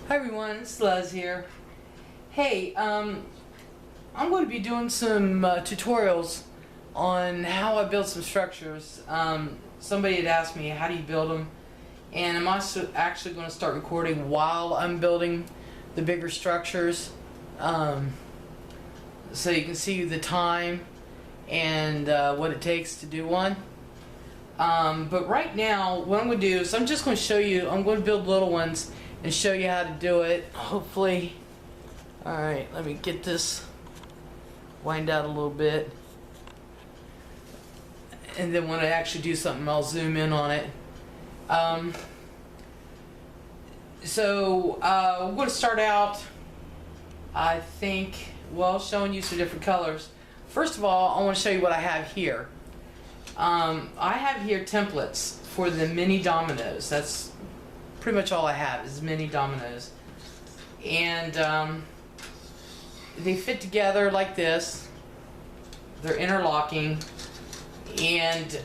Hi everyone, it's Les here. Hey, I'm going to be doing some tutorials on how I build some structures. Somebody had asked me, how do you build them? And I'm also actually going to start recording while I'm building the bigger structures, so you can see the time and what it takes to do one. But right now, what I'm going to do is I'm just going to show you, I'm going to build little ones and show you how to do it, hopefully. Alright, let me get this wind out a little bit. And then when I actually do something, I'll zoom in on it. We're going to start out, I think, well, showing you some different colors. First of all, I want to show you what I have here. I have here templates for the mini dominoes. That's pretty much all I have is mini dominoes. And they fit together like this. They're interlocking. And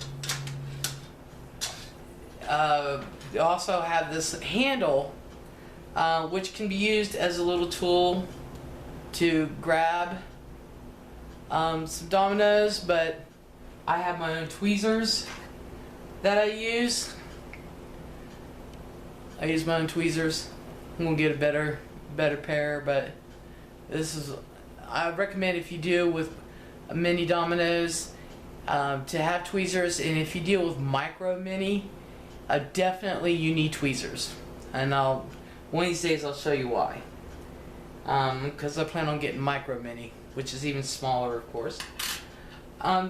they also have this handle, which can be used as a little tool to grab some dominoes, but I have my own tweezers that I use. I use my own tweezers. I'm gonna get a better pair, but this is, I recommend if you deal with mini dominoes to have tweezers, and if you deal with micro mini, definitely you need tweezers. And one of these days I'll show you why. Because I plan on getting micro mini, which is even smaller, of course. I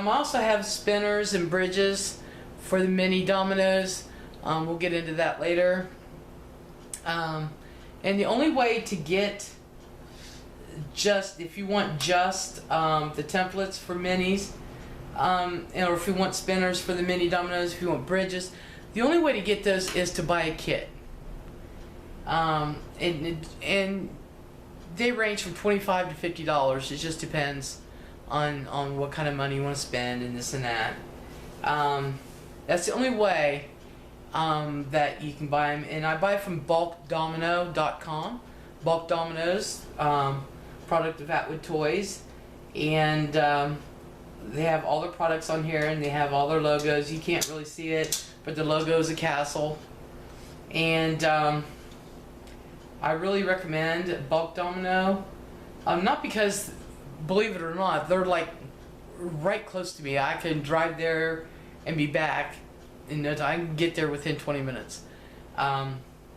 also have spinners and bridges for the mini dominoes. We'll get into that later. And the only way to get if you want just the templates for minis, or if you want spinners for the mini dominoes, if you want bridges, the only way to get those is to buy a kit. And they range from $25 to $50. It just depends on what kind of money you want to spend and this and that. That's the only way that you can buy them, and I buy from bulkdomino.com. Bulk Dominoes, product of Atwood Toys, and they have all their products on here, and they have all their logos. You can't really see it, but the logo is a castle. And I really recommend Bulk Domino, not because, believe it or not, they're like right close to me. I can drive there and be back in no time. I can get there within 20 minutes.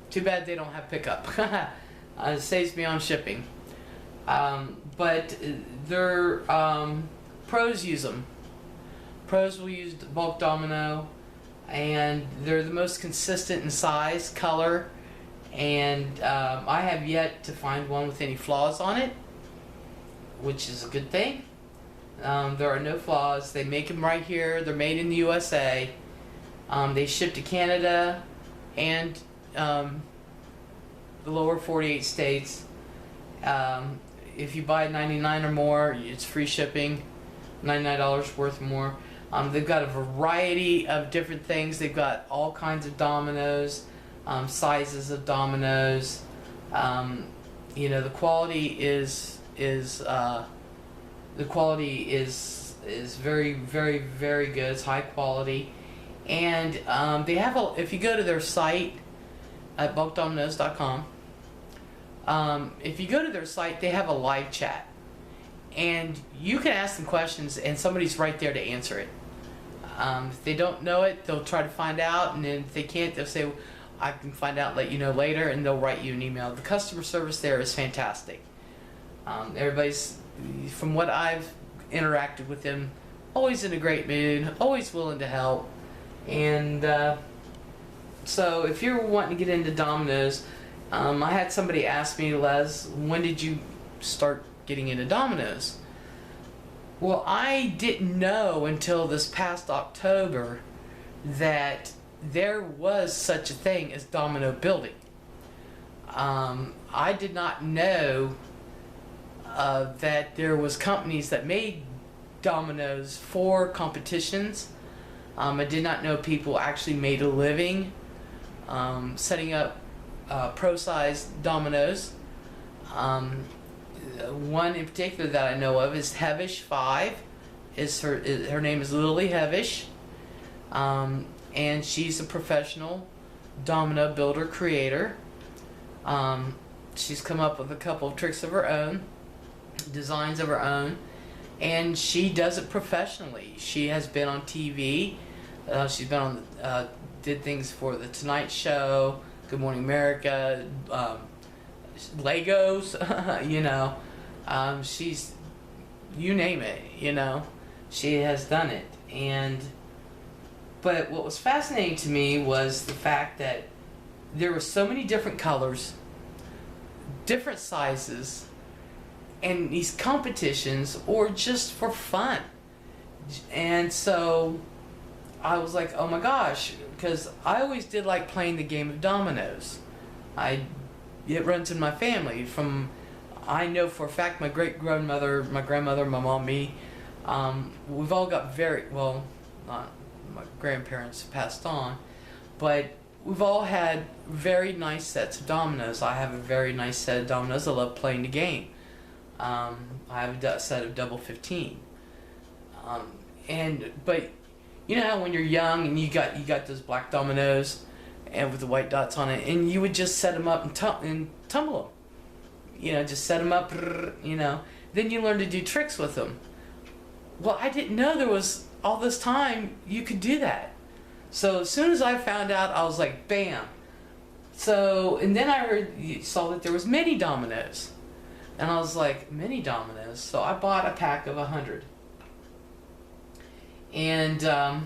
Too bad they don't have pickup. It saves me on shipping. But their pros use them. Pros will use Bulk Domino, and they're the most consistent in size, color, and I have yet to find one with any flaws on it, which is a good thing. There are no flaws. They make them right here. They're made in the USA. They ship to Canada and the lower 48 states. If you buy 99 or more, it's free shipping. $99 worth more. They've got a variety of different things. They've got all kinds of dominoes, sizes of dominoes. You know, the quality is very, very, very good. It's high quality. And they have if you go to their site at bulkdominoes.com, if you go to their site, they have a live chat, and you can ask them questions and somebody's right there to answer it. If they don't know it, they'll try to find out, and then if they can't, they'll say, I can find out, let you know later, and they'll write you an email. The customer service there is fantastic. Everybody's, from what I've interacted with them, always in a great mood, always willing to help. And so if you're wanting to get into dominoes, I had somebody ask me, Les, when did you start getting into dominoes? Well, I didn't know until this past October that there was such a thing as domino building. I did not know that there was companies that made dominoes for competitions. I did not know people actually made a living setting up pro-sized dominoes. One in particular that I know of is Hevish 5. Her name is Lily Hevish, and she's a professional domino builder creator. She's come up with a couple of tricks of her own, designs of her own, and she does it professionally. She has been on TV. She's been on did things for the Tonight Show, Good Morning America, Legos, you know. She's, you name it, you know, she has done it. But what was fascinating to me was the fact that there were so many different colors, different sizes, and these competitions, or just for fun. And so I was like, oh my gosh, because I always did like playing the game of dominoes. It runs in my family. I know for a fact my great-grandmother, my grandmother, my mom, me, we've all got well, not my grandparents passed on, but we've all had very nice sets of dominoes. I have a very nice set of dominoes. I love playing the game. I have a set of double 15. But you know how when you're young and you got those black dominoes and with the white dots on it, and you would just set them up and tumble them. You know, just set them up, you know. Then you learn to do tricks with them. Well, I didn't know there was all this time you could do that. So as soon as I found out, I was like, bam. So, and then I saw that there was mini dominoes. And I was like, mini dominoes? So I bought a pack of 100. And I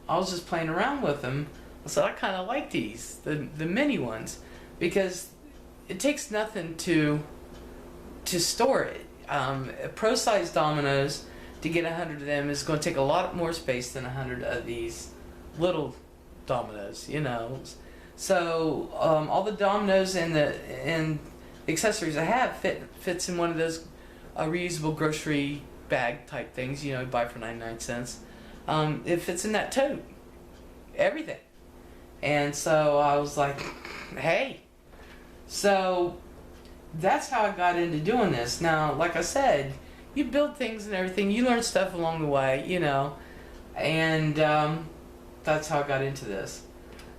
was just playing around with them. I said, I kind of like these, the mini ones, because it takes nothing to store it. Pro-sized dominoes, to get 100 of them, is going to take a lot more space than 100 of these little dominoes, you know. So all the dominoes and the accessories I have fits in one of those reusable grocery bag type things, you know, you buy for 99 cents. It fits in that tote, everything. And so I was like, hey. So that's how I got into doing this. Now, like I said, you build things and everything, you learn stuff along the way, you know, and that's how I got into this.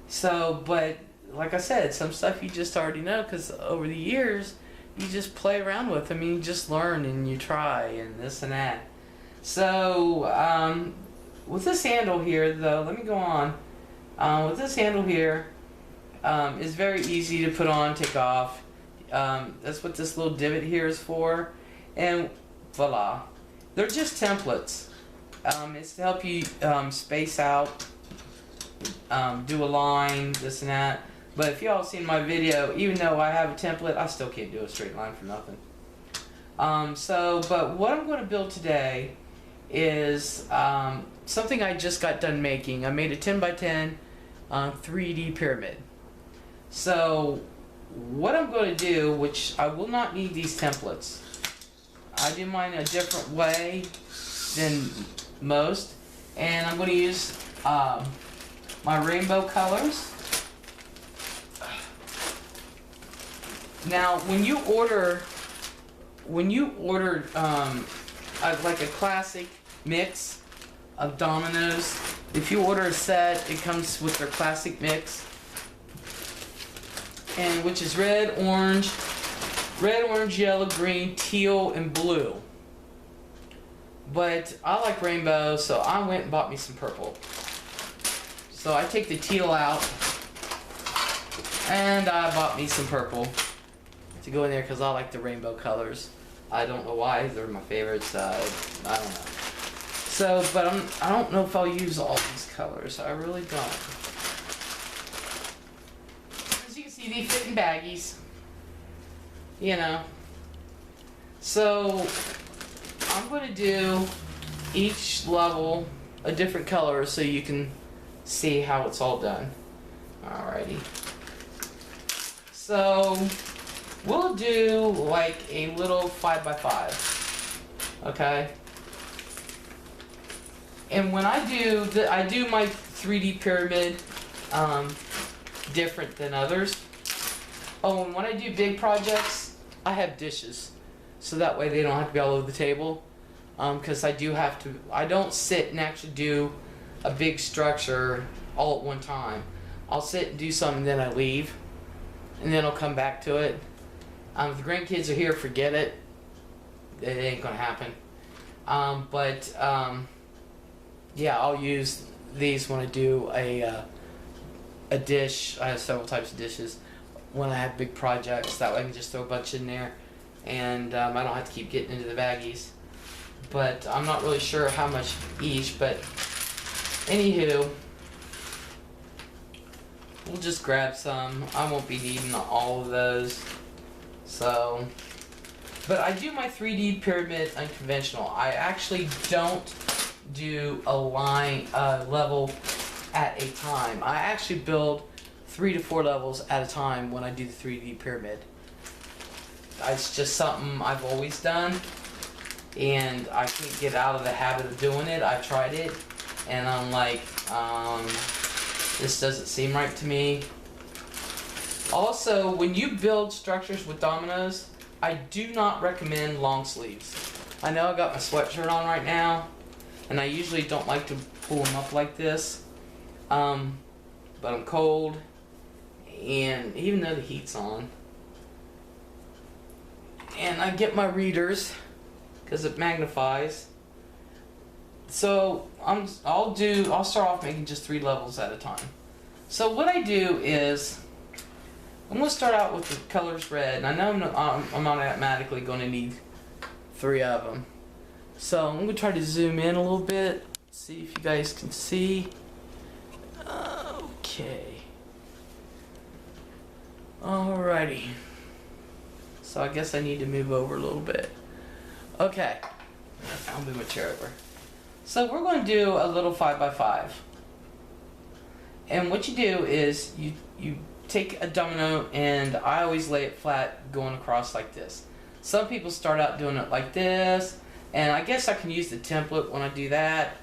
So, but like I said, some stuff you just already know, because over the years you just play around with them and you just learn and you try and this and that. So with this handle here, though, let me go on. With this handle here, it's very easy to put on, take off. That's what this little divot here is for, and voila, they're just templates. It's to help you space out, do a line, this and that. But if y'all seen my video, even though I have a template, I still can't do a straight line for nothing. But what I'm going to build today is something I just got done making. I made a 10 by 10 3D pyramid. So what I'm going to do, which I will not need these templates. I do mine a different way than most, and I'm going to use my rainbow colors. Now, when you order like a classic mix of dominoes, if you order a set, it comes with their classic mix, and which is red, orange, yellow, green, teal, and blue. But I like rainbow, so I went and bought me some purple. So I take the teal out, and I bought me some purple to go in there because I like the rainbow colors. I don't know why, they're my favorites. I don't know. So, but I don't know if I'll use all these colors. I really don't. As you can see, they fit in baggies. You know. So I'm going to do each level a different color so you can see how it's all done. Alrighty. So we'll do like a little 5x5. Okay. And when I do my 3D pyramid different than others. Oh, and when I do big projects, I have dishes, so that way they don't have to be all over the table. Because I do have to. I don't sit and actually do a big structure all at one time. I'll sit and do something, and then I leave, and then I'll come back to it. If the grandkids are here, forget it. It ain't gonna happen. Yeah, I'll use these when I do a dish. I have several types of dishes when I have big projects. That way I can just throw a bunch in there, and I don't have to keep getting into the baggies. But I'm not really sure how much each. But anywho, we'll just grab some. I won't be needing all of those. So, but I do my 3D pyramid unconventional. I actually don't do a level at a time. I actually build 3 to 4 levels at a time when I do the 3D pyramid. It's just something I've always done, and I can't get out of the habit of doing it. I've tried it, and I'm like, this doesn't seem right to me. Also, when you build structures with dominoes, I do not recommend long sleeves. I know I got my sweatshirt on right now, and I usually don't like to pull them up like this, but I'm cold, and even though the heat's on, and I get my readers because it magnifies. So I'll start off making just 3 levels at a time. So what I do is, I'm going to start out with the colors red, and I know I'm automatically going to need 3 of them. So I'm going to try to zoom in a little bit, see if you guys can see. Okay. Alrighty. So I guess I need to move over a little bit. Okay. I'll move my chair over. So we're going to do a little 5x5. And what you do is you take a domino, and I always lay it flat going across like this. Some people start out doing it like this, and I guess I can use the template when I do that,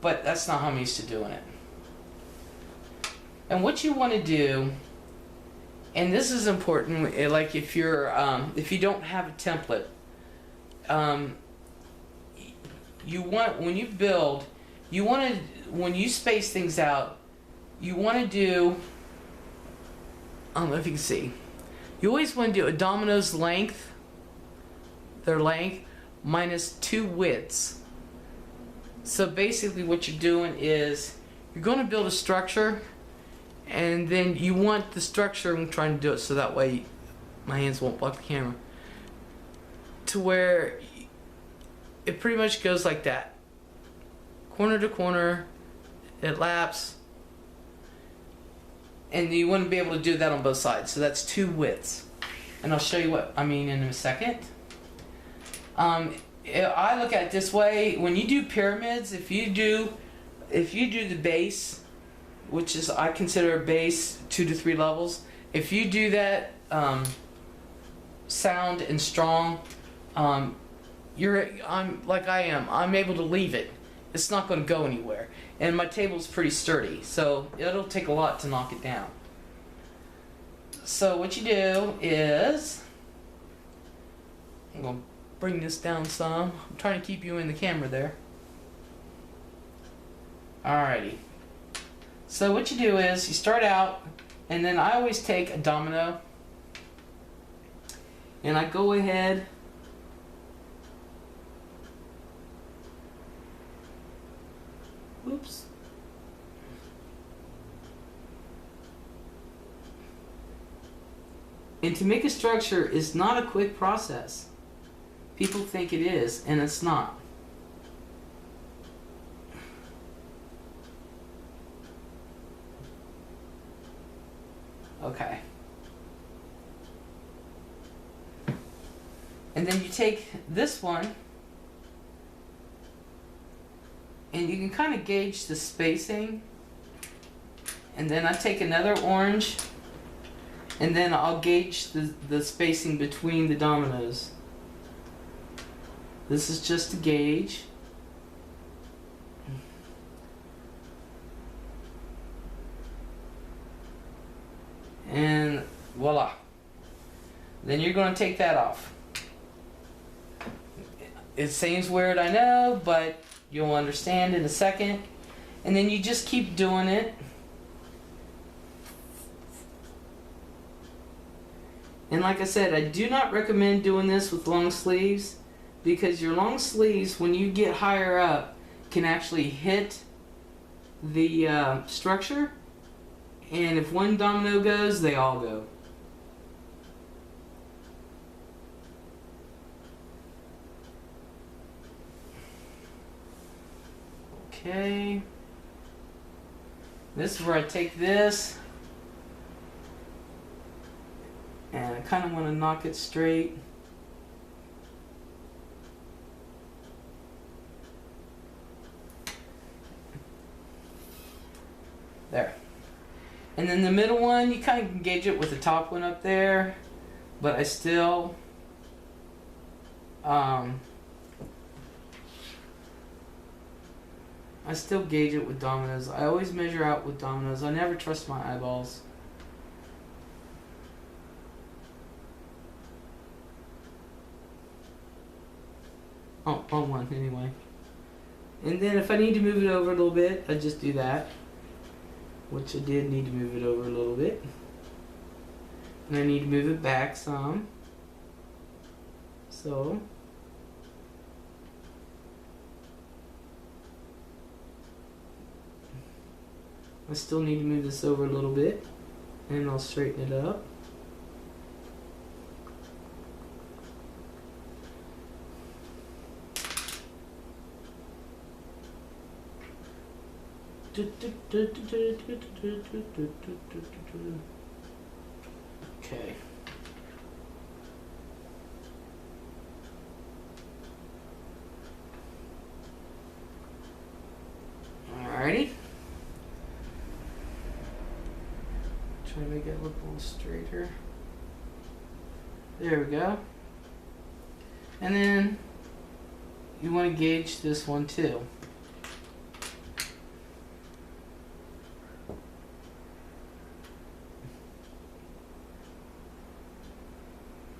but that's not how I'm used to doing it. And what you want to do, and this is important, like if you don't have a template, when you build, when you space things out, you want to do, I don't know if you can see, you always want to do a domino's length, their length, minus 2 widths. So basically what you're doing is, you're going to build a structure, and then you want the structure, I'm trying to do it so that way my hands won't block the camera, to where it pretty much goes like that. Corner to corner, it laps, and you want to be able to do that on both sides. So that's 2 widths. And I'll show you what I mean in a second. I look at it this way. When you do pyramids, if you do the base, which is, I consider a base 2 to 3 levels, if you do that sound and strong, I'm like I am. I'm able to leave it. It's not going to go anywhere. And my table's pretty sturdy, so it'll take a lot to knock it down. So what you do is, I'm going to bring this down some. I'm trying to keep you in the camera there. Alrighty. So what you do is, you start out, and then I always take a domino, and I go ahead oops. And to make a structure is not a quick process. People think it is, and it's not. Okay. And then you take this one, and you can kind of gauge the spacing. And then I take another orange, and then I'll gauge the spacing between the dominoes. This is just a gauge. And Voila. Then you're going to take that off. It seems weird, I know, but you'll understand in a second. And then you just keep doing it. And like I said, I do not recommend doing this with long sleeves, because your long sleeves, when you get higher up, can actually hit the structure. And if one domino goes, they all go. Okay. This is where I take this, and I kind of want to knock it straight. There. And then the middle one, you kind of can gauge it with the top one up there, but I still gauge it with dominoes. I always measure out with dominoes. I never trust my eyeballs. Oh, on one anyway. And then if I need to move it over a little bit, I just do that. Which I did need to move it over a little bit. And I need to move it back some. So I still need to move this over a little bit, and I'll straighten it up. Okay. Alrighty. Try to make it look a little straighter. There we go. And then you want to gauge this one too.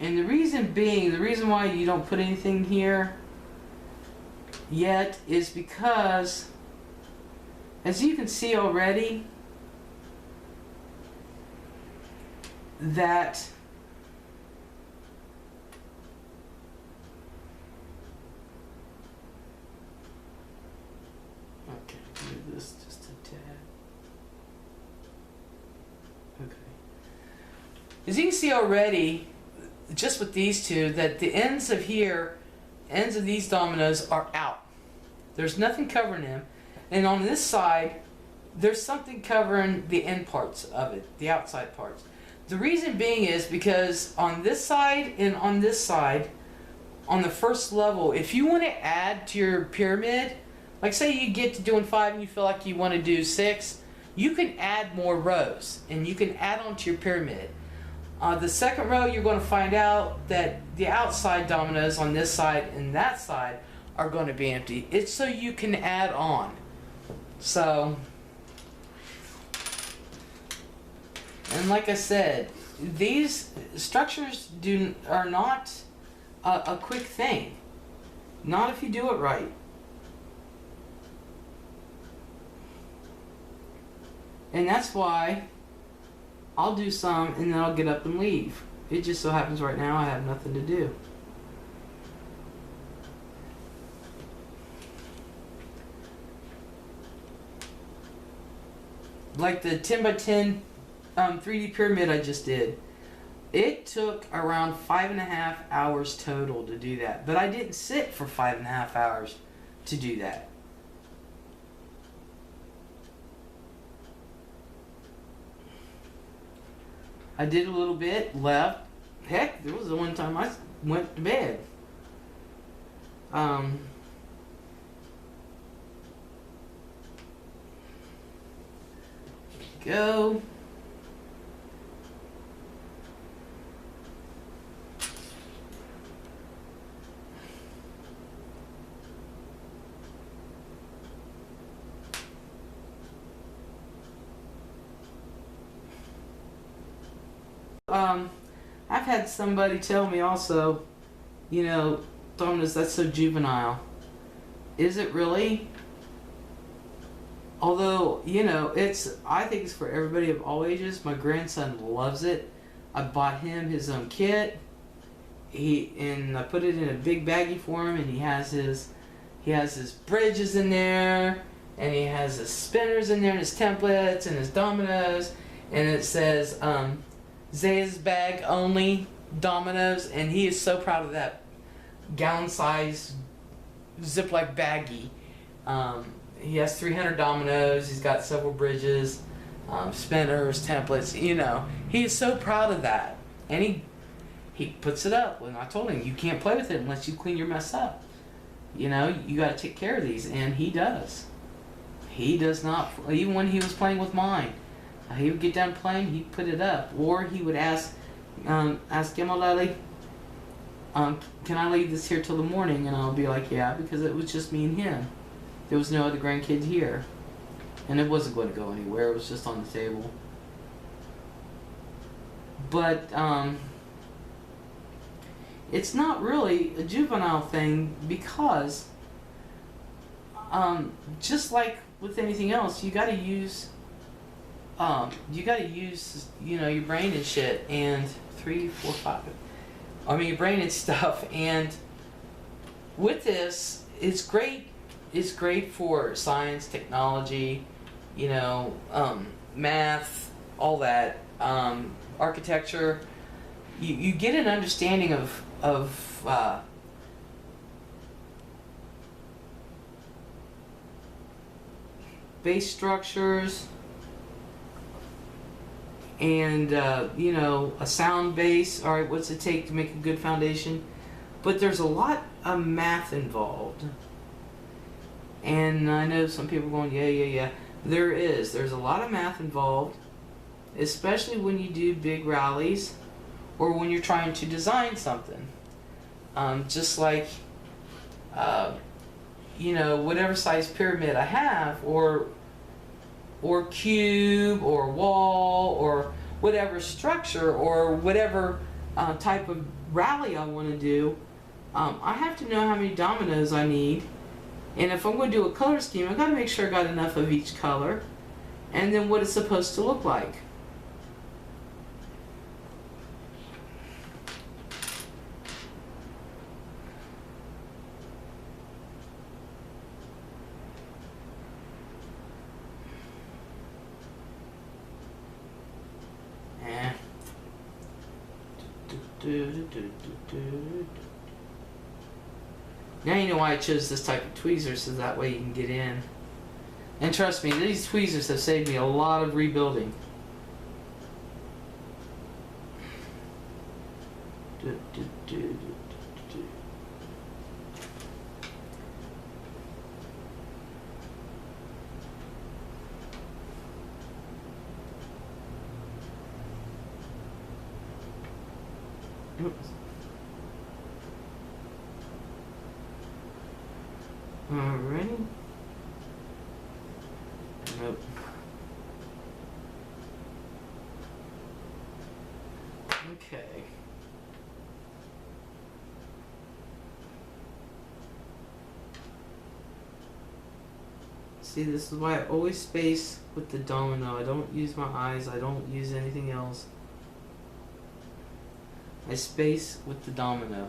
And the reason being, the reason why you don't put anything here yet is because, as you can see already, that okay, move this just a tad. Okay. As you can see already, just with these two, that the ends of these dominoes are out. There's nothing covering them. And on this side, there's something covering the end parts of it, the outside parts. The reason being is because on this side and on this side, on the first level, if you want to add to your pyramid, like say you get to doing 5 and you feel like you want to do 6, you can add more rows and you can add on to your pyramid. The second row, you're going to find out that the outside dominoes on this side and that side are going to be empty. It's so you can add on. So, and like I said, these structures are not a quick thing. Not if you do it right. And that's why I'll do some and then I'll get up and leave. It just so happens right now I have nothing to do. Like the 10 by 10 3D pyramid I just did. It took around 5.5 hours total to do that. But I didn't sit for 5.5 hours to do that. I did a little bit, left. Heck, there was the one time I went to bed. Go. I've had somebody tell me also, you know, Domino's, that's so juvenile. Is it really? Although, you know, I think it's for everybody of all ages. My grandson loves it. I bought him his own kit. And I put it in a big baggie for him, and he has his bridges in there, and he has his spinners in there, and his templates, and his dominoes, and it says Zay's bag only Domino's, and he is so proud of that gallon-sized Ziploc baggie. He has 300 dominoes. He's got several bridges, spinners, templates. You know, he is so proud of that, and he puts it up. And I told him, you can't play with it unless you clean your mess up. You know, you got to take care of these, and he does. He does not. Even when he was playing with mine, he would get done playing, he'd put it up, or he would ask Gemalali, can I leave this here till the morning? And I'll be like, yeah, because it was just me and him. There was no other grandkid here. And it wasn't going to go anywhere. It was just on the table. But it's not really a juvenile thing because just like with anything else, you got to use you know, your brain and shit, and 3, 4, 5. I mean, your brain and stuff. And with this, it's great. It's great for science, technology, you know, math, all that, architecture. You get an understanding of base structures and you know, a sound base. All right, what's it take to make a good foundation? But there's a lot of math involved. And I know some people are going, yeah. There's a lot of math involved, especially when you do big rallies or when you're trying to design something. Just like, you know, whatever size pyramid I have, or cube, or wall, or whatever structure, or whatever type of rally I want to do, I have to know how many dominoes I need. And if I'm going to do a color scheme, I've got to make sure I got enough of each color, and then what it's supposed to look like. Now you know why I chose this type of tweezer, so that way you can get in. And trust me, these tweezers have saved me a lot of rebuilding. Oops. Alrighty. Nope. Okay. See, this is why I always space with the domino. I don't use my eyes. I don't use anything else. I space with the domino.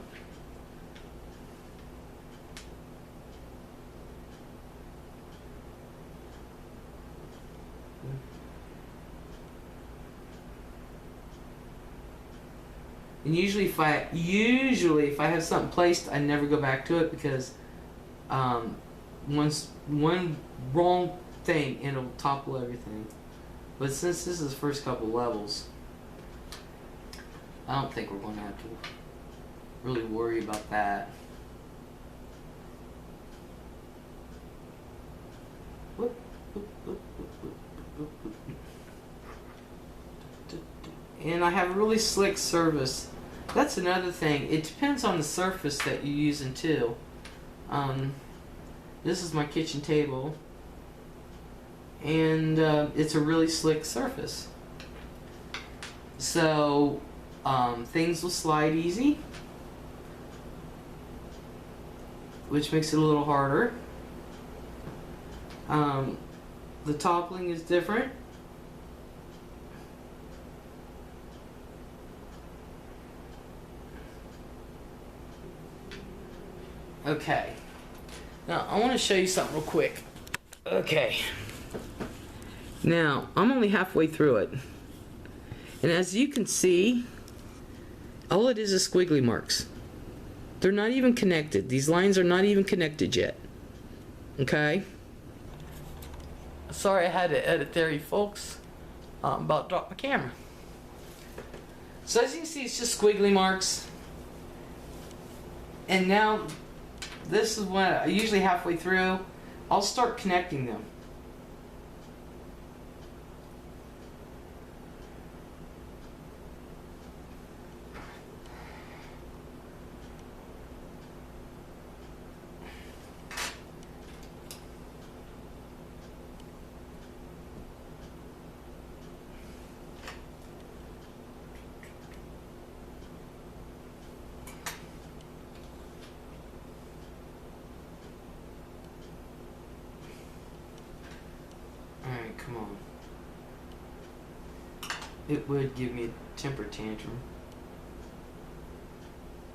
And usually if I have something placed, I never go back to it, because one wrong thing and it'll topple everything. But since this is the first couple levels, I don't think we're going to have to really worry about that. And I have a really slick surface. That's another thing. It depends on the surface that you're using too. This is my kitchen table, and it's a really slick surface. So things will slide easy, which makes it a little harder. The toppling is different. Okay, now I want to show you something real quick. Okay, now I'm only halfway through it, and as you can see, all it is squiggly marks. They're not even connected. These lines are not even connected yet. Okay? Sorry I had to edit there, you folks. About to drop my camera. So as you can see, it's just squiggly marks. And now, this is when I usually halfway through, I'll start connecting them. Alright, come on. It would give me a temper tantrum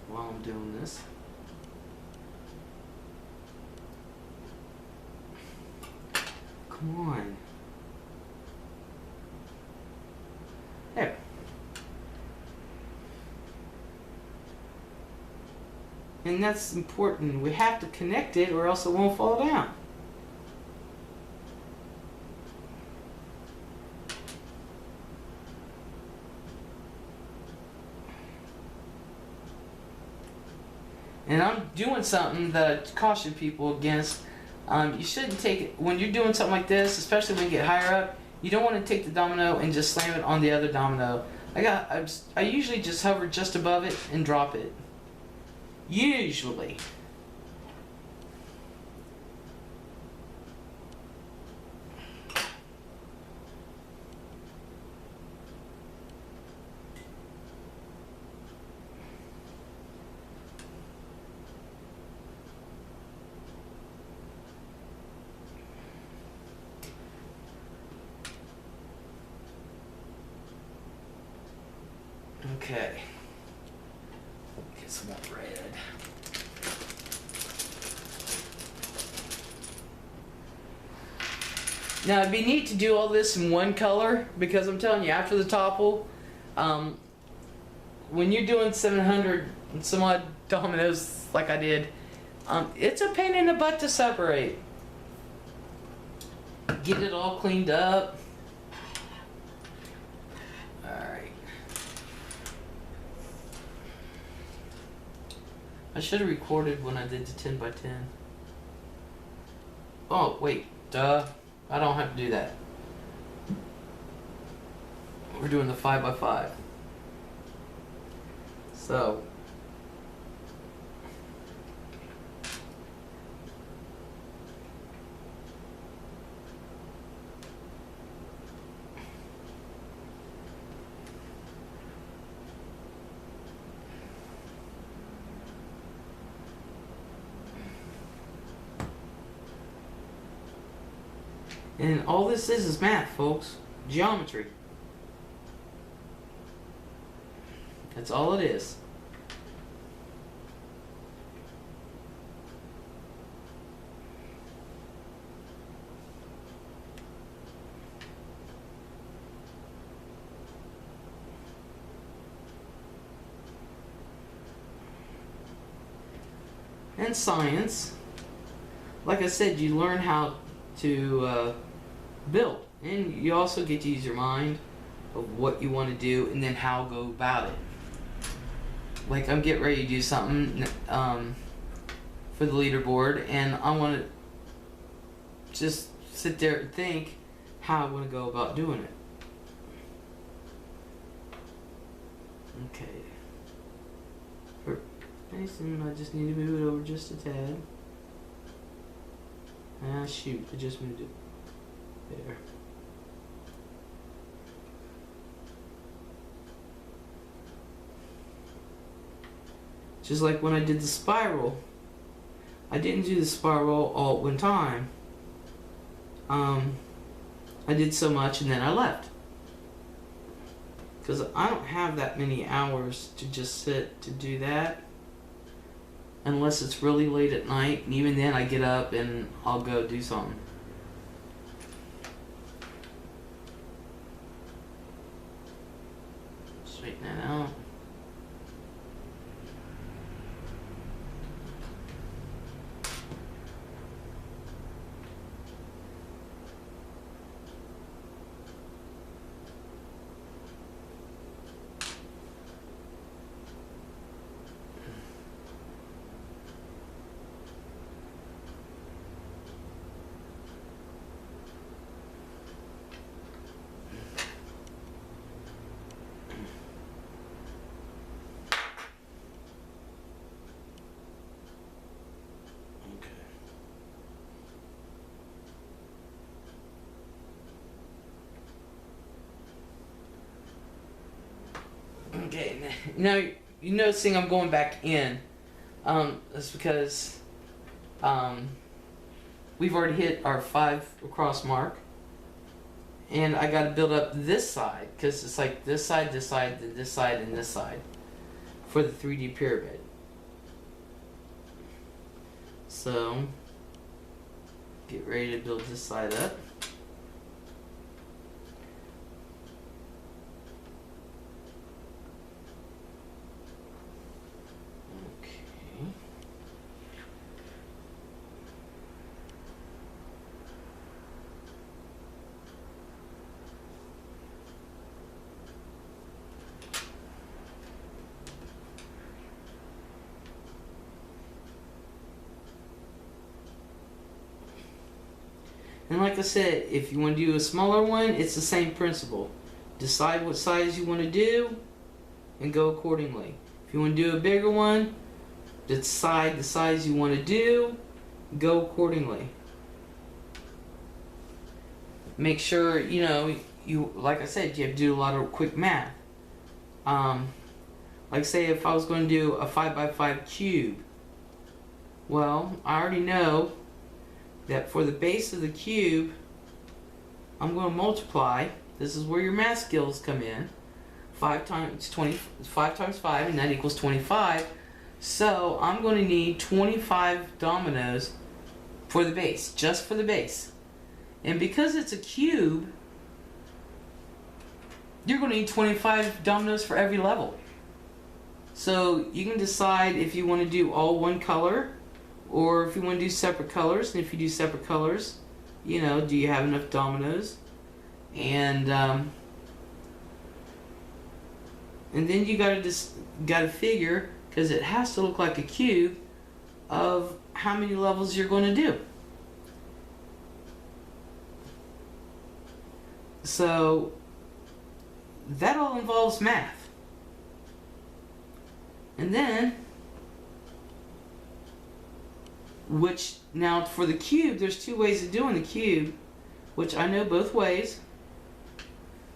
while I'm doing this. Come on. There. And that's important. We have to connect it or else it won't fall down. And I'm doing something that I caution people against. You shouldn't take it, when you're doing something like this, especially when you get higher up, you don't want to take the domino and just slam it on the other domino. I usually just hover just above it and drop it. Usually. Okay. Get some more red. Now it'd be neat to do all this in one color because I'm telling you, after the topple, when you're doing 700 and some odd dominoes like I did, it's a pain in the butt to separate. Get it all cleaned up. I should have recorded when I did the 10 by 10. Oh, wait, duh. I don't have to do that. We're doing the 5 by 5. So. And all this is math, folks. Geometry. That's all it is. And science. Like I said, you learn how to build, and you also get to use your mind of what you want to do and then how go about it. Like I'm getting ready to do something for the leaderboard, and I want to just sit there and think how I want to go about doing it. Okay. For Mason, I just need to move it over just a tad. Ah, shoot, I just moved it. There. Just like when I did the spiral, I didn't do the spiral all at one time. I did so much and then I left. Because I don't have that many hours to just sit to do that. Unless it's really late at night, and even then I get up and I'll go do something. Straighten that out. Okay, now you're noticing I'm going back in. That's because we've already hit our 5 across mark, and I got to build up this side because it's like this side, this side, then this side, and this side for the 3D pyramid. So get ready to build this side up. And like I said, if you want to do a smaller one, it's the same principle. Decide what size you want to do and go accordingly. If you want to do a bigger one, decide the size you want to do, go accordingly. Make sure, you like I said, you have to do a lot of quick math. Like say if I was going to do a 5x5 cube, well, I already know that for the base of the cube, I'm going to multiply. This is where your math skills come in. 5 times 5, and that equals 25. So I'm going to need 25 dominoes for the base, just for the base. And because it's a cube, you're going to need 25 dominoes for every level. So you can decide if you want to do all one color, or if you want to do separate colors. And if you do separate colors, do you have enough dominoes? And then you gotta figure, because it has to look like a cube, of how many levels you're going to do. So that all involves math. And then, which now for the cube, there's 2 ways of doing the cube, which I know both ways.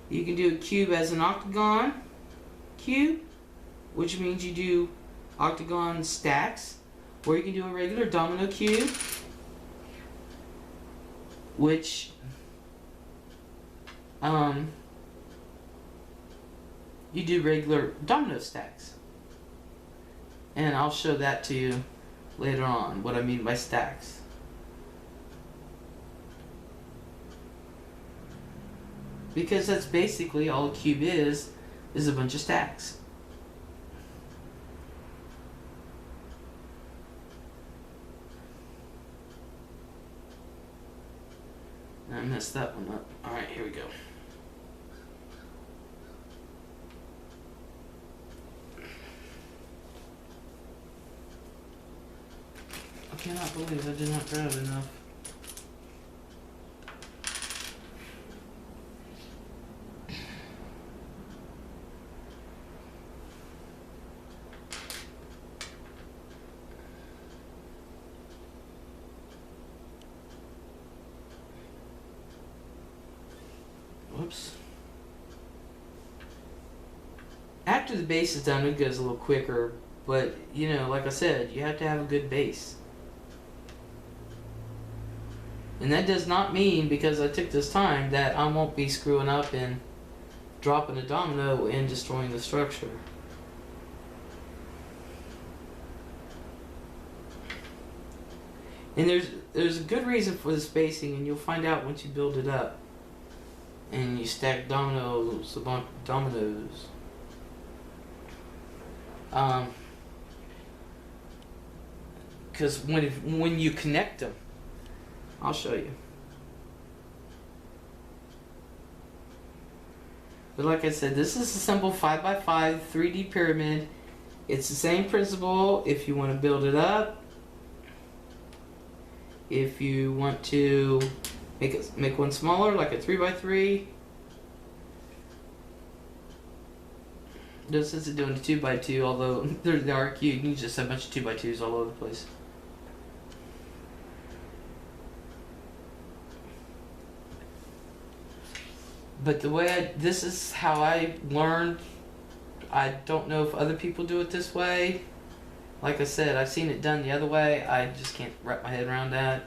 You can do a cube as an octagon cube, which means you do octagon stacks, or you can do a regular domino cube, which you do regular domino stacks. And I'll show that to you later on, what I mean by stacks. Because that's basically all a cube is a bunch of stacks. I messed that one up. Alright, here we go. I cannot believe I did not grab enough. Whoops. After the base is done, it goes a little quicker But, you know, like I said, you have to have a good base. And that does not mean, because I took this time, that I won't be screwing up and dropping a domino and destroying the structure. And there's a good reason for the spacing, and you'll find out once you build it up and you stack dominoes upon dominoes. Because when you connect them, I'll show you. But like I said, this is a simple 5x5 3D pyramid. It's the same principle if you want to build it up. If you want to make one smaller, like a 3x3. No sense in doing a 2x2, although they are cute. You can just have a bunch of 2x2s all over the place. But the way this is how I learned. I don't know if other people do it this way. Like I said, I've seen it done the other way. I just can't wrap my head around that.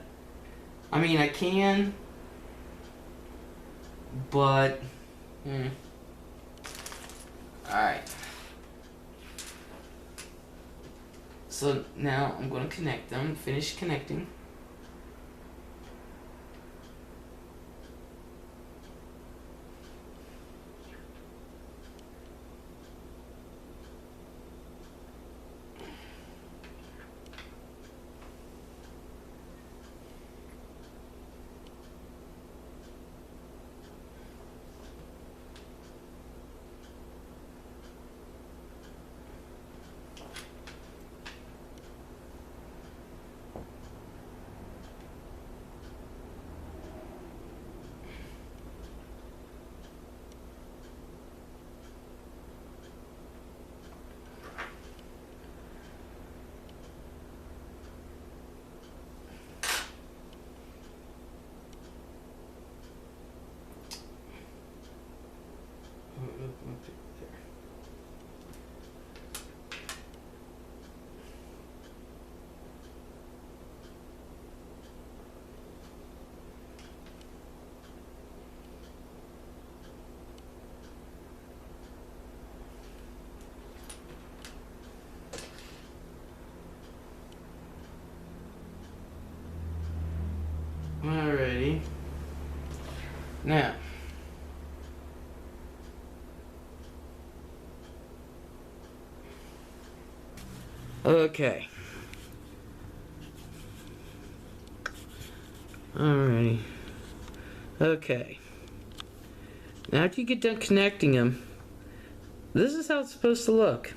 I mean, I can, but alright. So now I'm going to connect them, finish connecting. Alrighty. Now, okay. Alrighty. Okay. Now after you get done connecting them, this is how it's supposed to look.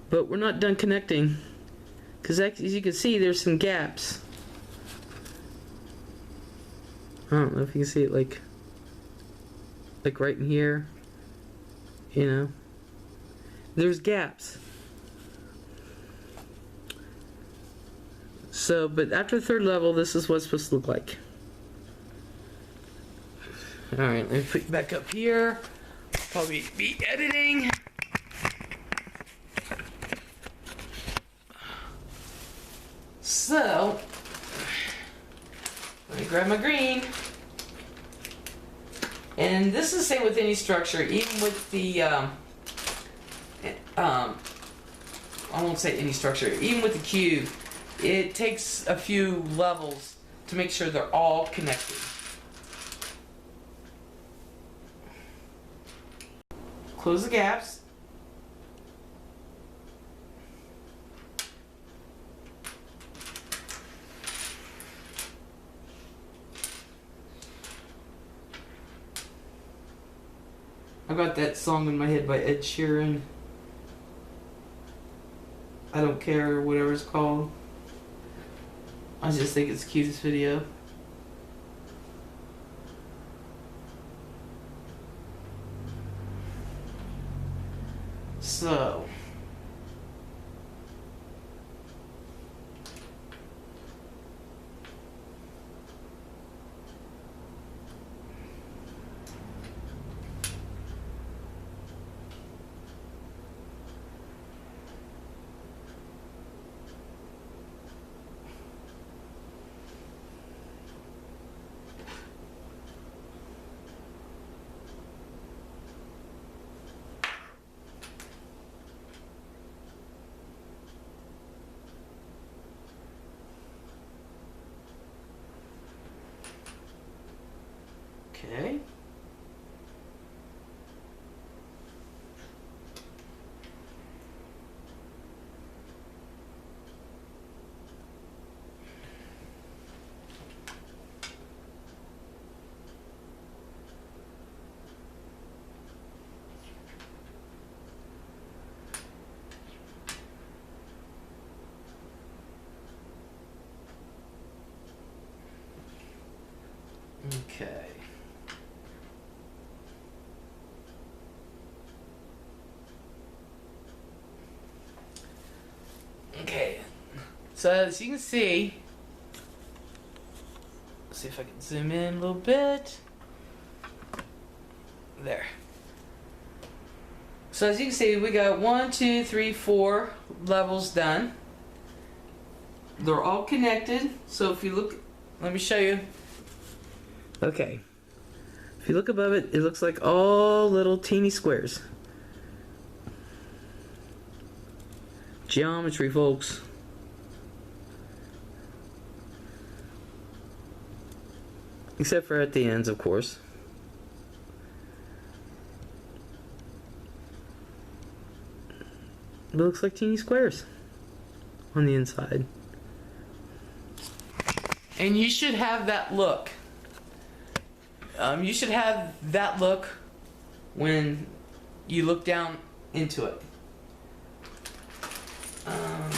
But we're not done connecting, because as you can see, there's some gaps. I don't know if you can see it, like right in here, you know. There's gaps. So, but after the third level, this is what it's supposed to look like. Alright, let me put you back up here. Probably be editing. So, let me grab my green. And this is the same with any structure, even with the, I won't say any structure, even with the cube, it takes a few levels to make sure they're all connected. Close the gaps. I got that song in my head by Ed Sheeran. I don't care, whatever it's called. I just think it's the cutest video. So, Okay. Okay. Okay. So as you can see, let's see if I can zoom in a little bit. There. So as you can see, we got 1, 2, 3, 4 levels done. They're all connected. So if you look, let me show you. Okay. If you look above it, it looks like all little teeny squares. Geometry, folks. Except for at the ends, of course. It looks like teeny squares on the inside. And you should have that look. You should have that look when you look down into it. Right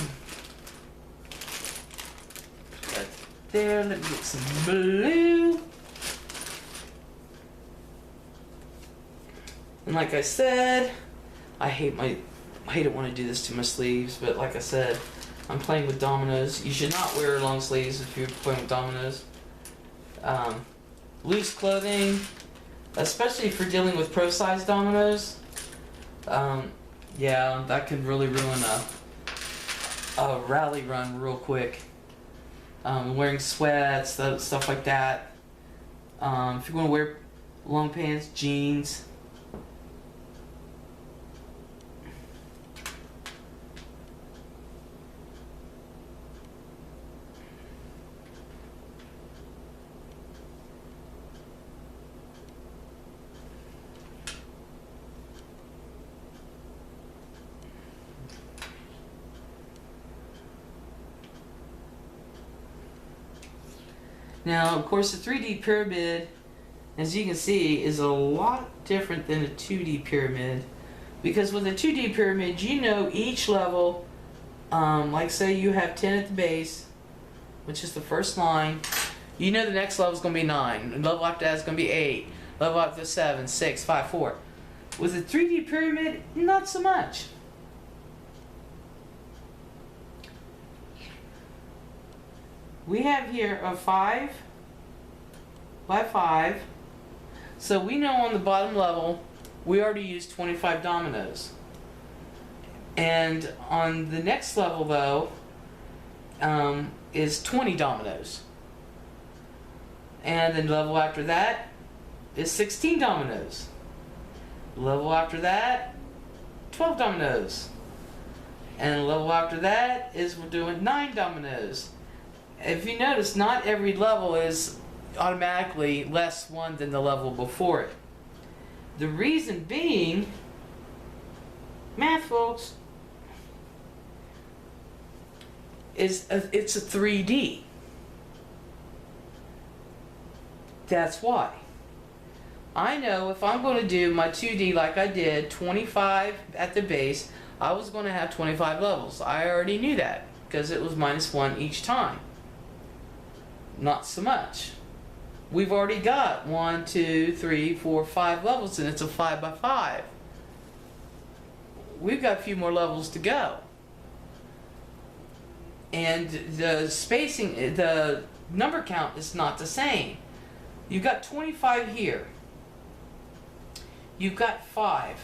there, let me get some blue. And like I said, I hate it when I do this to my sleeves, but like I said, I'm playing with dominoes. You should not wear long sleeves if you're playing with dominoes. Loose clothing, especially if you're dealing with pro-size dominoes, yeah, that can really ruin a rally run real quick. Wearing sweats, stuff like that. If you want to wear long pants, jeans. Now, of course, the 3D pyramid, as you can see, is a lot different than a 2D pyramid. Because with a 2D pyramid, you know each level, like say you have 10 at the base, which is the first line, you know the next level is going to be 9, and level after that is going to be 8, level after 7, 6, 5, 4. With a 3D pyramid, not so much. We have here a 5 by 5, so we know on the bottom level we already used 25 dominoes. And on the next level though is 20 dominoes. And then the level after that is 16 dominoes. The level after that, 12 dominoes. And the level after that is we're doing 9 dominoes. If you notice, not every level is automatically less one than the level before it. The reason being, math folks, is it's a 3D. That's why. I know if I'm going to do my 2D like I did, 25 at the base, I was going to have 25 levels. I already knew that because it was -1 each time. Not so much. We've already got 1, 2, 3, 4, 5 levels, and it's a 5 by 5. We've got a few more levels to go. And the spacing, the number count is not the same. You've got 25 here. You've got 5.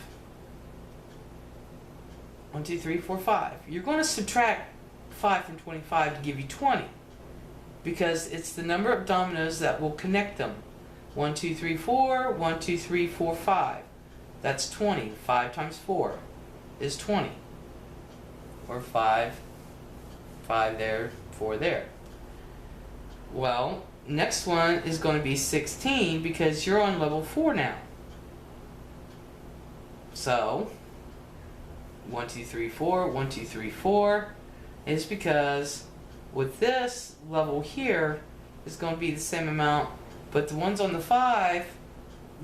1, 2, 3, 4, 5. You're going to subtract 5 from 25 to give you 20. Because it's the number of dominoes that will connect them. 1, 2, 3, 4, 1, 2, 3, 4, 5. That's 20. 5 times 4 is 20. Or 5 there, 4 there. Well, next one is going to be 16 because you're on level 4 now. So 1, 2, 3, 4, 1, 2, 3, 4 is because with this level here is going to be the same amount, but the ones on the 5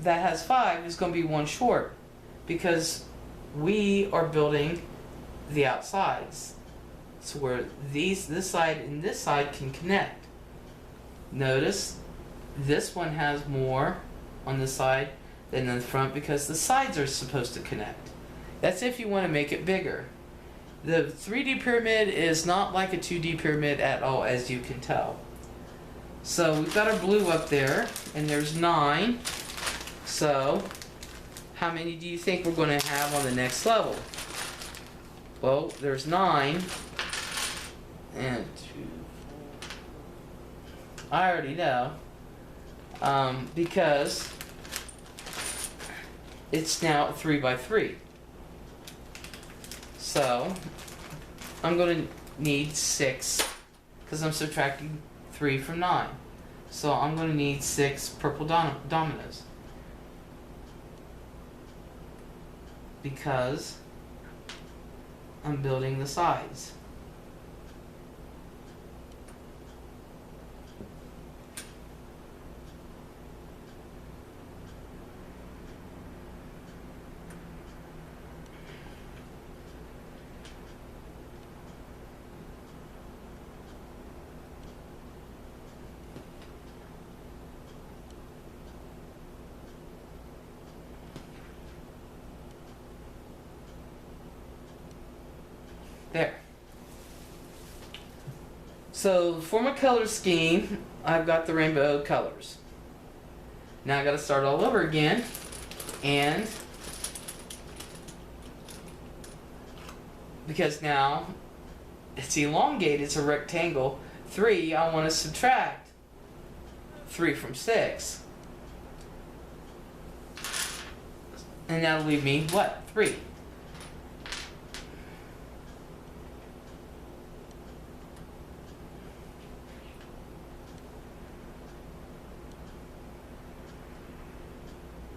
that has 5 is going to be 1 short because we are building the outsides. So where this side and this side can connect. Notice this one has more on the side than the front because the sides are supposed to connect. That's if you want to make it bigger. The 3D pyramid is not like a 2D pyramid at all, as you can tell. So we've got our blue up there, and there's 9. So how many do you think we're going to have on the next level? Well, there's 9 and 2. I already know because it's now 3 by 3. So I'm going to need 6 because I'm subtracting 3 from 9. So I'm going to need 6 purple dominoes because I'm building the sides. There. So for my color scheme, I've got the rainbow colors. Now I got to start all over again, and because now it's elongated, it's a rectangle. 3, I want to subtract 3 from 6, and that'll leave me what? 3.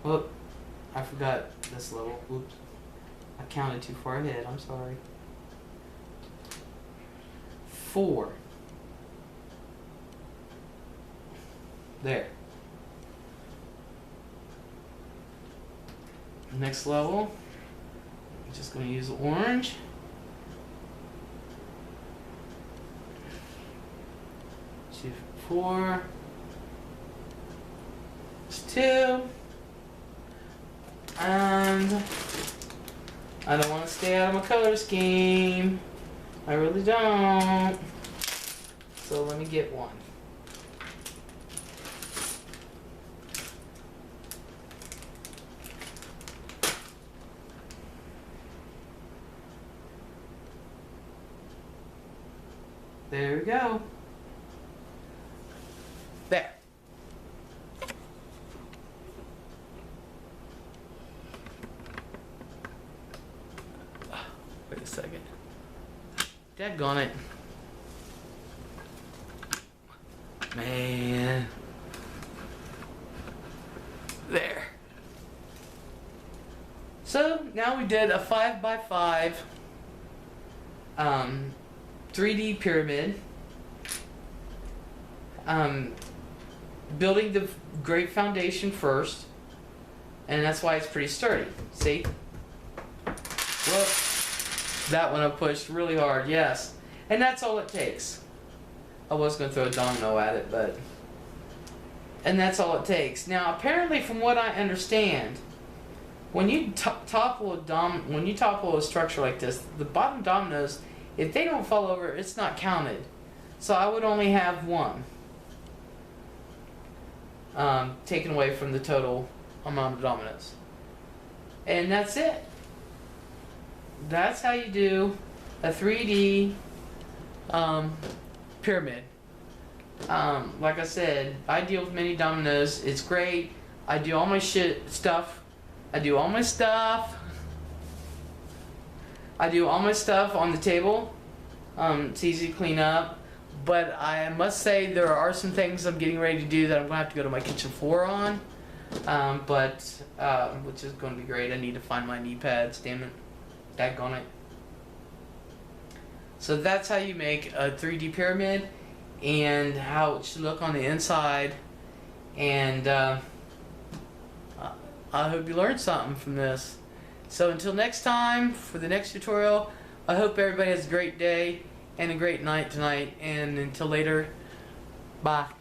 Whoop, I forgot this level. Oops. I counted too far ahead. I'm sorry. 4. There. Next level, I'm just going to use orange. Shift 4. It's 2. And I don't want to stay out of my color scheme. I really don't. So let me get 1. There we go. There. Wait a second. Daggone it. Man. There. So now we did a 5 by 5 3D pyramid. Building the great foundation first, and that's why it's pretty sturdy. See? Whoop. That one I pushed really hard, yes. And that's all it takes. I was going to throw a domino at it, but... And that's all it takes. Now, apparently, from what I understand, when you topple a structure like this, the bottom dominoes, if they don't fall over, it's not counted. So I would only have 1. Taken away from the total amount of dominoes. And that's it. That's how you do a 3D pyramid. Like I said, I deal with many dominoes. It's great. I do all my stuff. I do all my stuff on the table. It's easy to clean up. But I must say there are some things I'm getting ready to do that I'm going to have to go to my kitchen floor on. Which is going to be great. I need to find my knee pads, damn it. Daggone it. So that's how you make a 3D pyramid and how it should look on the inside. And I hope you learned something from this. So until next time, for the next tutorial, I hope everybody has a great day and a great night tonight. And until later, bye.